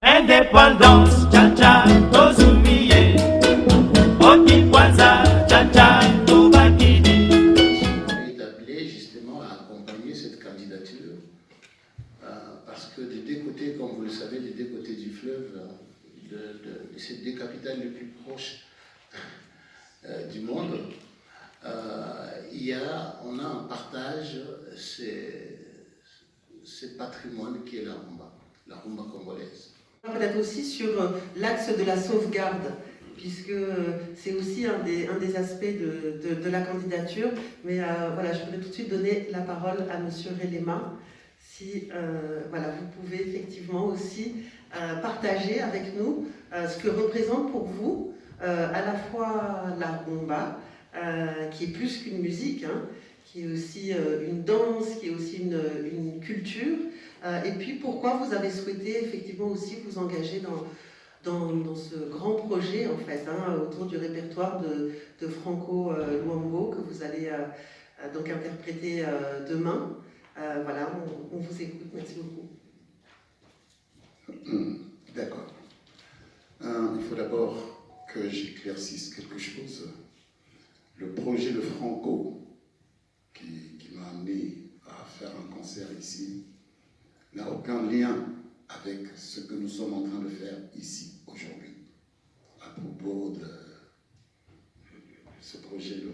Indépendance, cha-cha, tozumiye. Oti kwanza, cha-cha, tubakidi. Est appelé justement à accompagner cette candidature parce que des deux côtés, comme vous le savez, des deux côtés du fleuve, de ces deux capitales les plus proches du monde, on a en partage ce patrimoine qui est la rumba congolaise. Peut-être aussi sur l'axe de la sauvegarde, puisque c'est aussi un des aspects de la candidature. Mais voilà, je voudrais tout de suite donner la parole à Monsieur Relema. Si voilà, vous pouvez effectivement aussi partager avec nous ce que représente pour vous à la fois la rumba, qui est plus qu'une musique, hein, qui est aussi une danse, qui est aussi une culture, et puis pourquoi vous avez souhaité effectivement aussi vous engager dans ce grand projet en fait, hein, autour du répertoire de Franco Luambo que vous allez donc interpréter demain. Voilà, on vous écoute, merci beaucoup. D'accord. Il faut d'abord que j'éclaircisse quelque chose. Le projet de Franco qui m'a amené à faire un concert ici n'a aucun lien avec ce que nous sommes en train de faire ici aujourd'hui à propos de ce projet de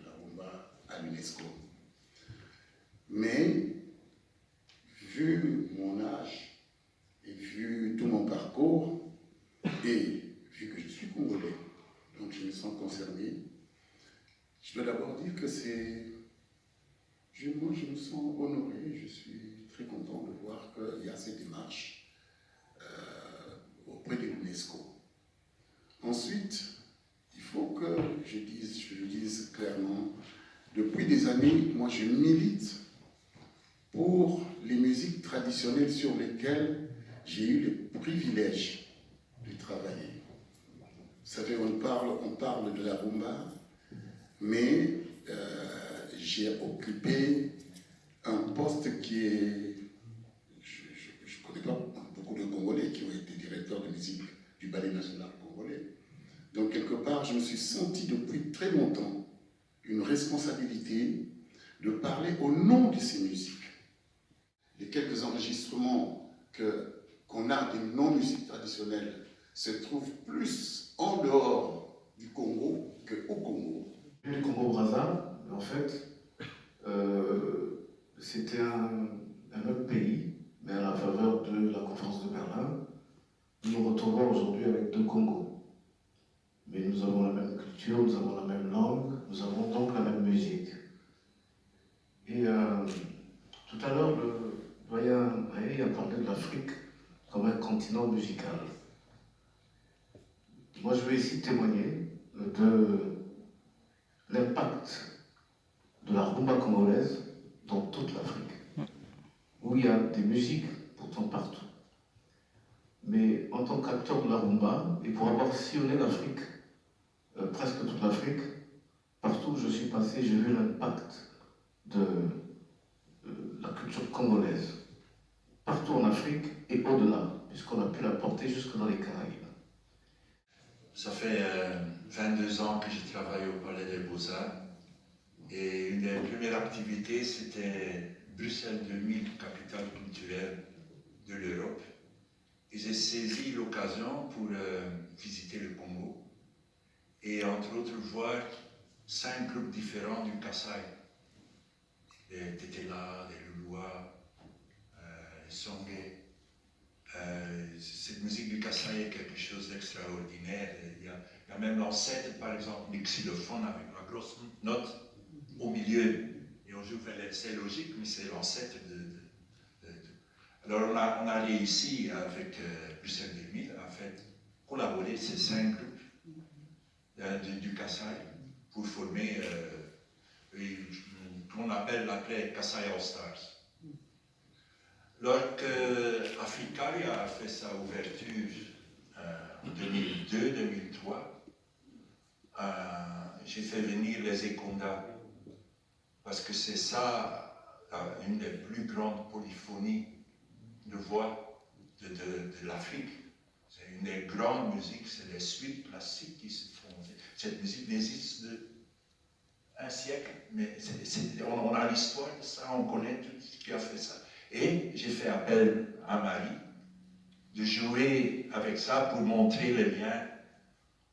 la rumba à l'UNESCO. Mais vu mon âge et vu tout mon parcours et vu que je suis congolais, donc je me sens concerné, je dois d'abord dire que moi je me sens honoré, je suis très content de voir qu'il y a cette démarche auprès de l'UNESCO. Ensuite, il faut que je le dise clairement, depuis des années, moi je milite pour les musiques traditionnelles sur lesquelles j'ai eu le privilège de travailler. Vous savez, on parle de la rumba, mais j'ai occupé un poste qui est... Je ne connais pas beaucoup de Congolais qui ont été directeurs de musique du Ballet national congolais. Donc, quelque part, je me suis senti depuis très longtemps une responsabilité de parler au nom de ces musiques. Les quelques enregistrements qu'on a de non-musique traditionnelle se trouvent plus en dehors du Congo qu'au Congo. Du Congo-Brazza, en fait, c'était un autre pays, mais à la faveur de la conférence de Berlin, nous nous retrouvons aujourd'hui avec deux Congos. Mais nous avons la même culture, nous avons la même langue, nous avons donc la même musique. Et tout à l'heure, le doyen Aïe a parlé de l'Afrique comme un continent musical. Moi, je vais ici témoigner de l'impact de la rumba congolaise dans toute l'Afrique, où il y a des musiques pourtant partout. Mais en tant qu'acteur de la rumba, et pour avoir sillonné l'Afrique, presque toute l'Afrique, partout où je suis passé, j'ai vu l'impact de la culture congolaise, partout en Afrique et au-delà, puisqu'on a pu la porter jusque dans les Caraïbes. Ça fait 22 ans que je travaille au Palais des Beaux-Arts et une des premières activités c'était Bruxelles 2000, capitale culturelle de l'Europe. Et j'ai saisi l'occasion pour visiter le Congo et entre autres voir 5 groupes différents du Kasaï. Les Tétéla, les Lulua, les Songé. Cette musique du Kasaï est quelque chose d'extraordinaire. Il y a même l'ancêtre, par exemple, du xylophone avec la grosse note au milieu. Et on joue, c'est logique, mais c'est l'ancêtre Alors on a réussi avec Bruxelles 2000 à fait collaborer ces 5 groupes du Kasaï pour former qu'on appelle Kasaï All Stars. Lorsque Africaria a fait sa ouverture en 2002-2003, j'ai fait venir les Ekonda, parce que c'est ça une des plus grandes polyphonies de voix de l'Afrique. une des grandes musiques, c'est les suites classiques qui se font. Cette musique n'existe d'un siècle, mais on a l'histoire de ça, on connaît tout ce qui a fait ça. Et j'ai fait appel à Marie de jouer avec ça pour montrer les liens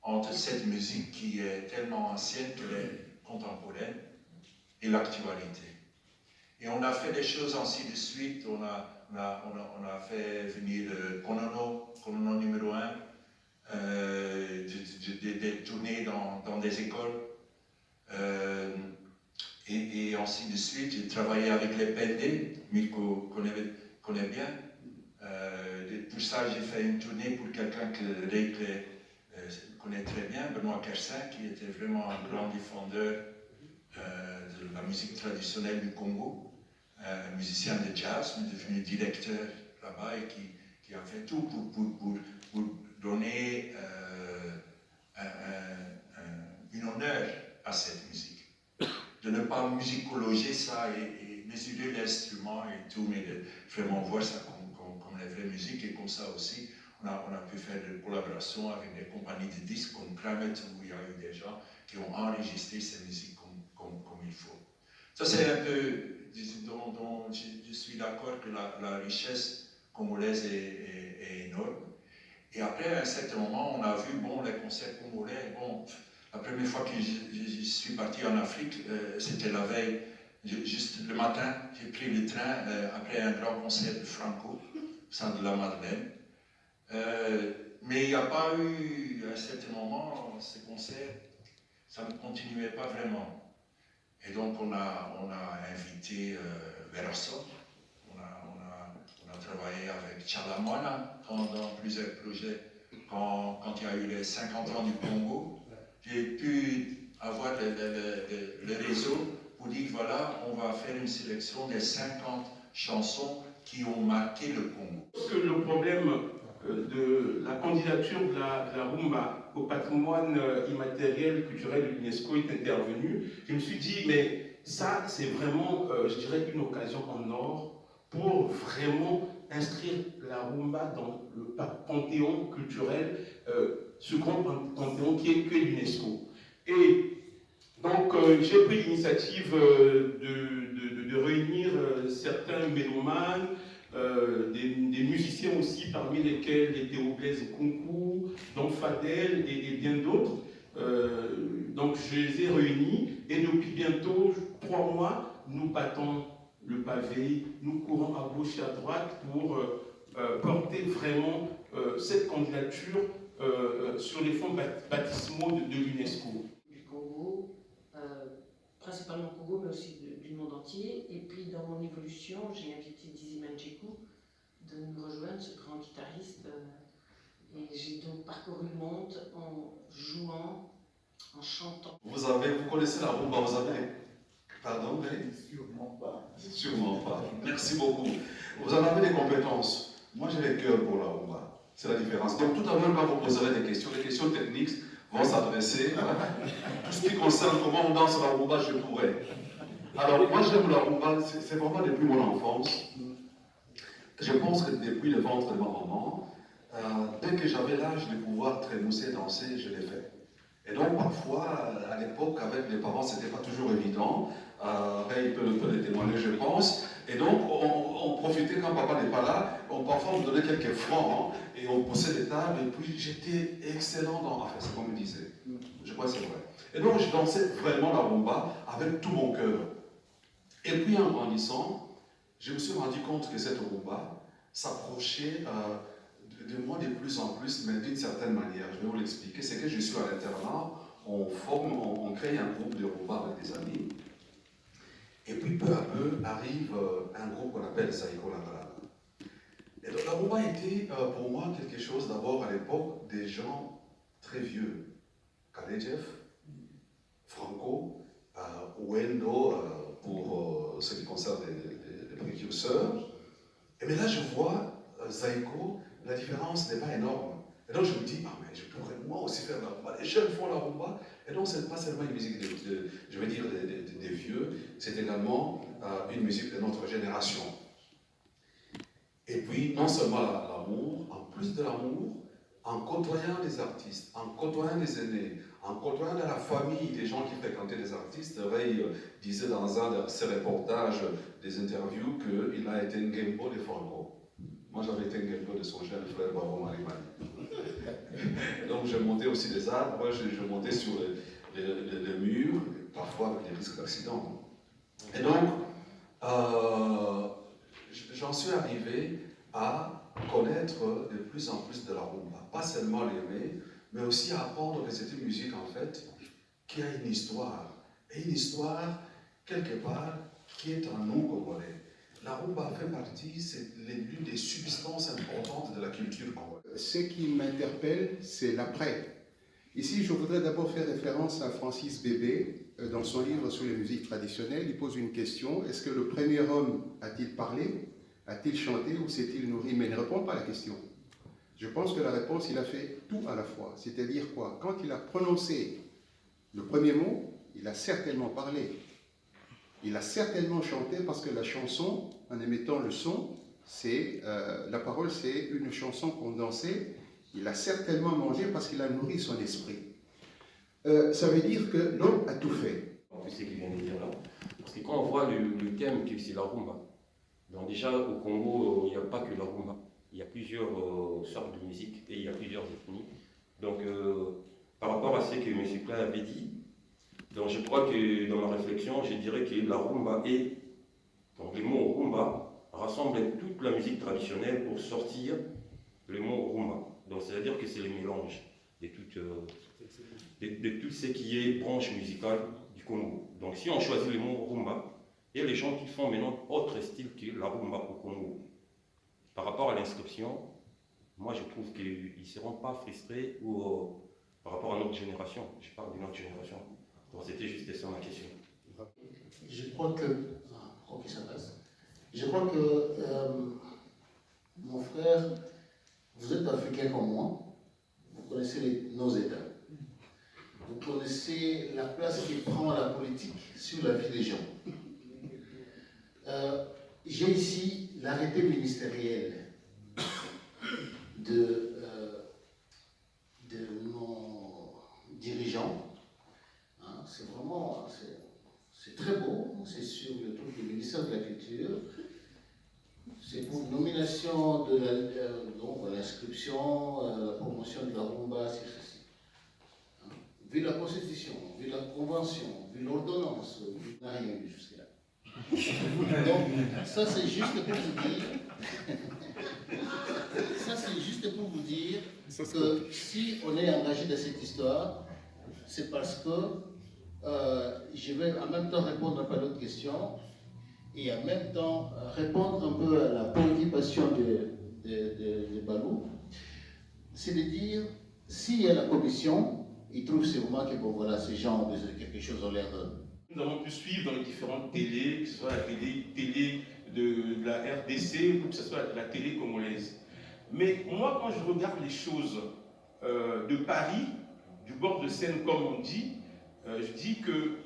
entre cette musique qui est tellement ancienne qu'elle est contemporaine et l'actualité. Et on a fait des choses ainsi de suite. On a fait venir Konono numéro 1, des tournées dans des écoles. Et ainsi de suite. J'ai travaillé avec les Pendé, Mirko connaît bien. Pour ça, j'ai fait une tournée pour quelqu'un que Reik connaît très bien, Benoît Kersin, qui était vraiment un grand défendeur de la musique traditionnelle du Congo, musicien de jazz, mais devenu directeur là-bas et qui a fait tout pour donner une honneur à cette musique. De ne pas musicologer ça et mesurer l'instrument et tout, mais de vraiment voir ça comme la vraie musique. Et comme ça aussi, on a pu faire des collaborations avec des compagnies de disques comme Kramet, où il y a eu des gens qui ont enregistré ces musiques comme il faut. Ça, c'est un peu dont je suis d'accord que la richesse congolaise est énorme. Et après, à un certain moment, on a vu, les concerts congolais, la première fois que je suis parti en Afrique, c'était la veille, juste le matin, j'ai pris le train après un grand concert de Franco, au centre de la Madeleine. Mais il n'y a pas eu, à un certain moment, ce concert, ça ne continuait pas vraiment. Et donc on a invité Verasol, on a travaillé avec Chalamwana dans plusieurs projets. Quand il y a eu les 50 ans du Congo, j'ai pu avoir le réseau pour dire voilà, on va faire une sélection des 50 chansons qui ont marqué le Congo. Parce que le problème de la candidature de la rumba au patrimoine immatériel culturel de l'UNESCO est intervenu, je me suis dit, mais ça, c'est vraiment, je dirais, une occasion en or pour vraiment inscrire la rumba dans le panthéon culturel, ce grand panthéon qui est l'UNESCO. Et donc, j'ai pris l'initiative de réunir certains mélomanes, des musiciens aussi, parmi lesquels les Théo Blaise Kunku, donc Fadel et bien d'autres. Donc, je les ai réunis et depuis bientôt 3 mois, nous battons le pavé, nous courons à gauche et à droite pour porter vraiment cette candidature sur les fonds baptismaux de l'UNESCO. Du Congo, principalement Congo, mais aussi du monde entier. Et puis dans mon évolution, j'ai invité Dizzy Mandjekou de nous rejoindre, ce grand guitariste. Et j'ai donc parcouru le monde en jouant, en chantant. Vous connaissez la rumba, vous avez... Pardon, mais... Sûrement pas. Sûrement pas. Merci beaucoup. Vous en avez des compétences. Moi, j'ai le cœur pour la rumba. C'est la différence. Donc, tout à l'heure, quand vous poserez des questions techniques vont s'adresser à tout ce qui concerne comment on danse la rumba, je pourrais. Alors, moi, j'aime la rumba, c'est vraiment depuis mon enfance. Je pense que depuis le ventre de ma maman, dès que j'avais l'âge de pouvoir trémousser, danser, je l'ai fait. Et donc, parfois, à l'époque, avec les parents, c'était pas toujours évident. Ray peut le témoigner, je pense. Et donc, on profitait quand papa n'est pas là. Parfois, on me donnait quelques francs et on poussait les tables. Et puis, j'étais excellent enfin, c'est comme on me disait. Je crois que c'est vrai. Et donc, je dansais vraiment la rumba avec tout mon cœur. Et puis, en grandissant, je me suis rendu compte que cette rumba s'approchait de moi de plus en plus, mais d'une certaine manière. Je vais vous l'expliquer. C'est que je suis à l'internat, on crée un groupe de rumba avec des amis. Et puis peu à peu arrive un groupe qu'on appelle Zaiko Langalala. Et donc la rumba était pour moi quelque chose d'abord à l'époque des gens très vieux. Kaledjev, Franco, Wendo pour ce qui concerne les précurseurs. Et bien là je vois Zaiko, la différence n'est pas énorme. Et donc je me dis, mais je pourrais moi aussi faire la rumba. Les jeunes font la rumba. Et donc ce n'est pas seulement une musique je veux dire des vieux, c'est également une musique de notre génération. Et puis non seulement l'amour, en plus de l'amour, en côtoyant les artistes, en côtoyant les aînés, en côtoyant dans la famille des gens qui fréquentaient les artistes. Ray disait dans un de ses reportages, des interviews, qu'il a été un Gembo de Franco. Moi, j'avais été un Gembo de son jeune frère Baron Marimani. Donc, je montais aussi des arbres, moi, je montais sur les murs, parfois avec des risques d'accident. Et donc, j'en suis arrivé à connaître de plus en plus de la rumba. Pas seulement l'aimer, mais aussi à apprendre que c'est une musique, en fait, qui a une histoire. Et une histoire, quelque part, qui est en nous, Congolais. La rumba fait partie, c'est l'une des substances importantes de la culture congolaise. Ce qui m'interpelle, c'est l'après. Ici, je voudrais d'abord faire référence à Francis Bébé. Dans son livre sur les musiques traditionnelles, il pose une question. Est-ce que le premier homme a-t-il parlé, a-t-il chanté ou s'est-il nourri? Mais il ne répond pas à la question. Je pense que la réponse, il a fait tout à la fois. C'est-à-dire quoi? Quand il a prononcé le premier mot, il a certainement parlé. Il a certainement chanté parce que la chanson, en émettant le son, la parole, c'est une chanson condensée. Il a certainement mangé parce qu'il a nourri son esprit. Ça veut dire que l'homme a tout fait. En plus, ce qu'il vient de dire là. Parce que quand on voit le thème qui c'est la rumba, donc déjà au Congo, il n'y a pas que la rumba. Il y a plusieurs sortes de musique et il y a plusieurs ethnies. Donc, par rapport à ce que M. Klein avait dit, donc je crois que dans ma réflexion, je dirais que la rumba donc le mot rumba rassemble toute la musique traditionnelle pour sortir le mot rumba. Donc, c'est-à-dire que c'est le mélange de tout ce qui est branche musicale du Congo. Donc, si on choisit le mot rumba, il y a les gens qui font maintenant autre style que la rumba au Congo. Par rapport à l'inscription, moi je trouve qu'ils ne seront pas frustrés ou par rapport à notre génération. Je parle de notre génération. Donc c'était juste ça ma question. Je crois que. Ok, ça passe. Je crois que mon frère, vous êtes africain comme moi, vous connaissez nos États. Vous connaissez la place que prend la politique sur la vie des gens. J'ai ici l'arrêté ministériel de nos dirigeants. Hein, c'est vraiment, c'est très beau, c'est sur le truc du ministère de la Culture. C'est pour nomination de l'inscription, la promotion de la rumba, c'est ceci. Hein, vu la Constitution, vu la Convention, vu l'ordonnance, on n'a rien vu jusqu'à là. Donc, ça c'est juste pour vous dire, que si on est engagé dans cette histoire, c'est parce que je vais en même temps répondre un peu à l'autre question et en même temps répondre un peu à la préoccupation de Balou. C'est de dire, s'il y a la commission, il trouve sûrement que bon, voilà, ces gens ont quelque chose en l'air de... Nous avons pu suivre dans les différentes télés, que ce soit la télé de la RDC ou que ce soit la télé congolaise. Mais moi, quand je regarde les choses de Paris, du bord de Seine, comme on dit, je dis que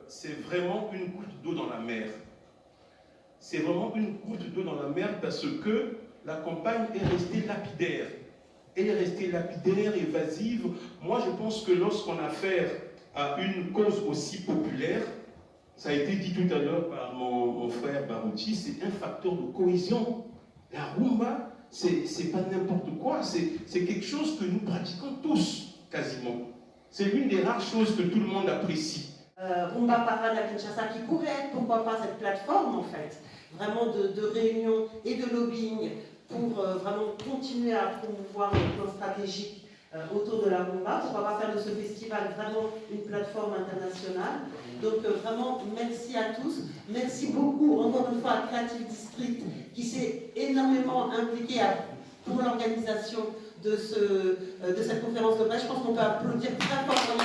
c'est vraiment une goutte d'eau dans la mer. C'est vraiment une goutte d'eau dans la mer parce que la campagne est restée lapidaire. Elle est restée lapidaire, évasive. Moi, je pense que lorsqu'on a affaire à une cause aussi populaire, ça a été dit tout à l'heure par mon frère Barouti, c'est un facteur de cohésion. La rumba, c'est pas n'importe quoi, c'est quelque chose que nous pratiquons tous, quasiment. C'est l'une des rares choses que tout le monde apprécie. Rumba Parade à Kinshasa, qui pourrait être, pourquoi pas, cette plateforme, en fait, vraiment de réunion et de lobbying pour vraiment continuer à promouvoir le plan stratégique autour de la rumba. Pourquoi pas faire de ce festival vraiment une plateforme internationale. Donc vraiment, merci à tous. Merci beaucoup, encore une fois, à Creative District, qui s'est énormément impliqué pour l'organisation de cette conférence de presse. Je pense qu'on peut applaudir très fort pour